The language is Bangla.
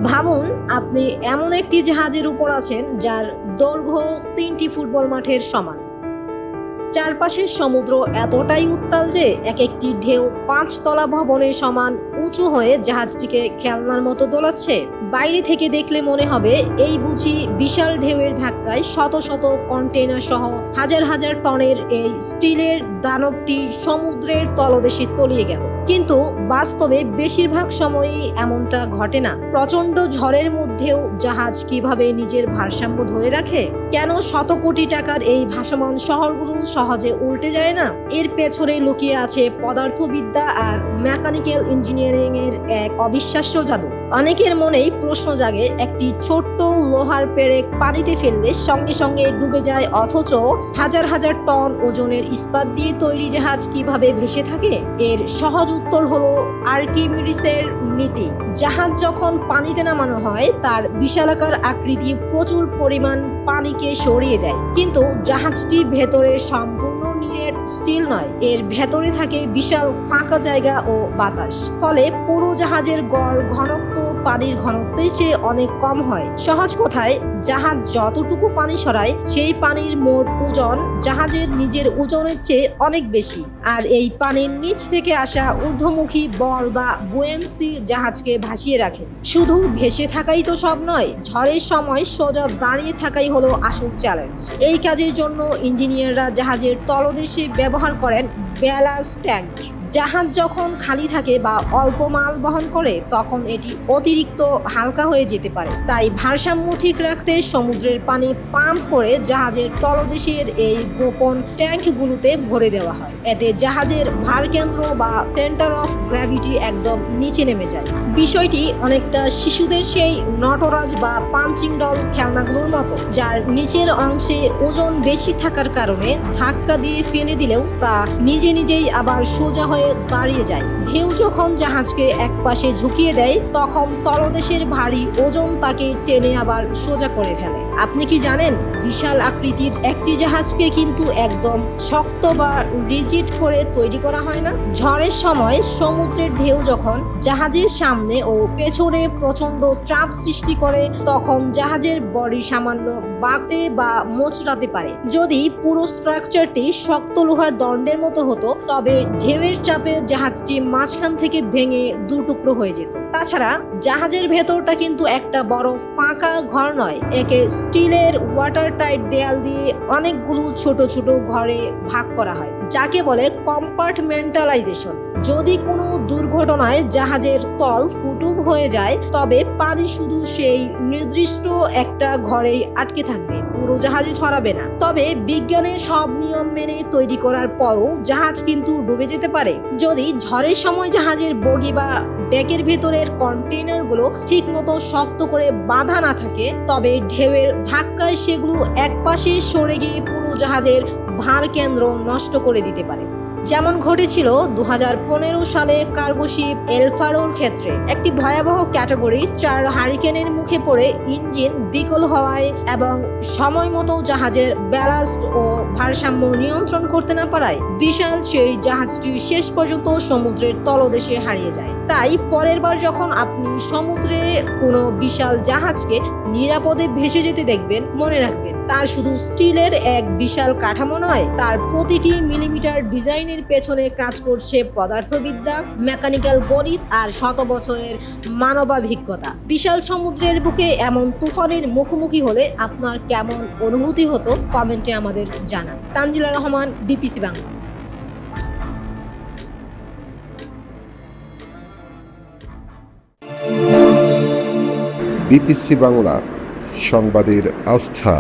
ভাবুন আপনি এমন একটি জাহাজের উপর আছেন যার দৈর্ঘ্য 3টি ফুটবল মাঠের সমান। চারপাশের সমুদ্র এতটাই উত্তাল যে এক একটি ঢেউ 5 তলা ভবনের সমান উঁচু হয়ে জাহাজটিকে খেলনার মতো দোলাচ্ছে। বাইরে থেকে দেখলে মনে হবে এই বুঝি বিশাল ঢেউয়ের ধাক্কায় শত শত কন্টেইনার সহ হাজার হাজার টনের এই স্টিলের দানবটি সমুদ্রের তলদেশে তলিয়ে গেল। কিন্তু বাস্তবে বেশিরভাগ সময়ই এমনটা ঘটে না। প্রচন্ড ঝড়ের মধ্যেও জাহাজ কিভাবে নিজের ভারসাম্য ধরে রাখে? কেন শত কোটি টাকার এই ভাসমান শহরগুলো সহজে উল্টে যায় না? এর পেছনে লুকিয়ে আছে পদার্থবিদ্যা আর মেকানিক্যাল ইঞ্জিনিয়ারিং এর এক অবিশ্বাস্য জাদু। অনেকের মনেই প্রশ্ন জাগে, একটি ছোট্ট লোহার পেরেক পানিতে ফেললে সঙ্গে সঙ্গে ডুবে যায়, অথচ হাজার হাজার টন ওজনের ইস্পাত দিয়ে তৈরি জাহাজ কিভাবে ভেসে থাকে? এর সহজ উত্তর হলো আর্কিমিডিসের নীতি। জাহাজ যখন পানিতে নামানো হয় তার বিশালাকার আকৃতি প্রচুর পরিমাণ পানিকে সরিয়ে দেয়, কিন্তু জাহাজটি ভেতরে সম্পূর্ণ নিরেট স্টিল নয়। এর ভেতরে থাকে বিশাল ফাঁকা জায়গা ও বাতাস। ফলে পুরো জাহাজের গড় ঘনত্ব পানির ঘনত্বের চেয়ে অনেক কম হয়। সহজ কথায়, জাহাজ যতটুকু পানি সরায় সেই পানির মোট ওজন জাহাজের নিজের ওজনের চেয়ে অনেক বেশি। আর এই পানির নিচ থেকে আসা ঊর্ধ্বমুখী বল বা বুয়েন্সি জাহাজকে ভাসিয়ে রাখে। শুধু ভেসে থাকাই তো সব নয়, ঝড়ের সময় সোজা দাঁড়িয়ে থাকাই হলো আসল চ্যালেঞ্জ। এই কাজের জন্য ইঞ্জিনিয়াররা জাহাজের তলদেশে ব্যবহার করেন ব্যালাস্ট ট্যাঙ্ক। জাহাজ যখন খালি থাকে বা অল্প মাল বহন করে তখন এটি অতিরিক্ত হালকা হয়ে যেতে পারে। তাই ভারসাম্য ঠিক রাখতে সমুদ্রের পানি পাম্প করে জাহাজের তলদেশের এই গোপন ট্যাঙ্কগুলোতে ভরে দেওয়া হয়। এতে জাহাজের ভার কেন্দ্র বা সেন্টার অফ গ্র্যাভিটি একদম নিচে নেমে যায়। বিষয়টি অনেকটা শিশুদের সেই নটরাজ বা পাঞ্চিং ডল খেলনাগুলোর মতো, যার নিচের অংশে ওজন বেশি থাকার কারণে ধাক্কা দিয়ে ফেলে দিলেও তা নিজে নিজেই আবার সোজা হয়ে দাঁড়িয়ে যায়। ঢেউ যখন জাহাজকে একপাশে ঝুঁকিয়ে দেয় তখন তলদেশের ভারী ওজন তাকে টেনে আবার সোজা করে ফেলে। আপনি কি জানেন, বিশাল আকৃতির একটি জাহাজকে কিন্তু একদম শক্ত বা রিজিড করে তৈরি করা হয় না। ঝড়ের সময় সমুদ্রের ঢেউ যখন জাহাজের সামনে ও পেছনে প্রচন্ড চাপ সৃষ্টি করে তখন জাহাজের বডি সামান্য বাঁকতে বা মোচড়াতে পারে। যদি পুরো স্ট্রাকচারটি শক্ত লোহার দণ্ডের মতো হতো তবে ঢেউয়ের চাপে জাহাজটি মাঝখান থেকে ভেঙে দুটুকরো হয়ে যেত। তাছাড়া জাহাজের ভেতরটা কিন্তু একটা বড় ফাঁকা ঘর নয়, একে স্টিলের ওয়াটার টাইট দেয়াল দিয়ে অনেকগুলো ছোট ছোট ঘরে ভাগ করা হয়, যাকে বলে কম্পার্টমেন্টালাইজেশন। যদি কোনো দুর্ঘটনায় জাহাজের তল ফুটো হয়ে যায় তবে পানি শুধু সেই নির্দিষ্ট একটা ঘরেই আটকে থাকবে, পুরো জাহাজে ছড়াবে না। তবে বিজ্ঞানের সব নিয়ম মেনে তৈরি করার পরও জাহাজ কিন্তু ডুবে যেতে পারে। যদি ঝড়ের সময় জাহাজের বগি বা ডেকের ভেতরের কন্টেইনারগুলো ঠিক মতো শক্ত করে বাঁধা না থাকে তবে ঢেউয়ের ধাক্কায় সেগুলো একপাশে সরে গিয়ে পুরো জাহাজের ভার কেন্দ্র নষ্ট করে দিতে পারে। যেমন ঘটেছিল 2015 সালে কার্গো শিপ এল ফারোর ক্ষেত্রে। একটি ভয়াবহ ক্যাটাগরি 4 হারিকেনের মুখে পড়ে ইঞ্জিন বিকল হওয়ায় এবং সময় মতো জাহাজের ব্যালাস্ট ও ভারসাম্য নিয়ন্ত্রণ করতে না পারায় বিশাল সেই জাহাজটি শেষ পর্যন্ত সমুদ্রের তলদেশে হারিয়ে যায়। তাই পরের বার যখন আপনি সমুদ্রে কোনো বিশাল জাহাজকে নিরাপদে ভেসে যেতে দেখবেন, মনে রাখবেন তা শুধু স্টিলের এক বিশাল কাঠামো নয়, তার প্রতিটি মিলিমিটার ডিজাইনের পেছনে কাজ করছে পদার্থবিদ্যা, মেকানিক্যাল গণিত আর শত বছরের মানবাভিজ্ঞতা। বিশাল সমুদ্রের বুকে এমন তুফানের মুখোমুখি হলে আপনার কেমন অনুভূতি হতো কমেন্টে আমাদের জানান। তানজিলা রহমান, বিপিসি বাংলা। বিপিসি বাংলা, সংবাদের আস্থা।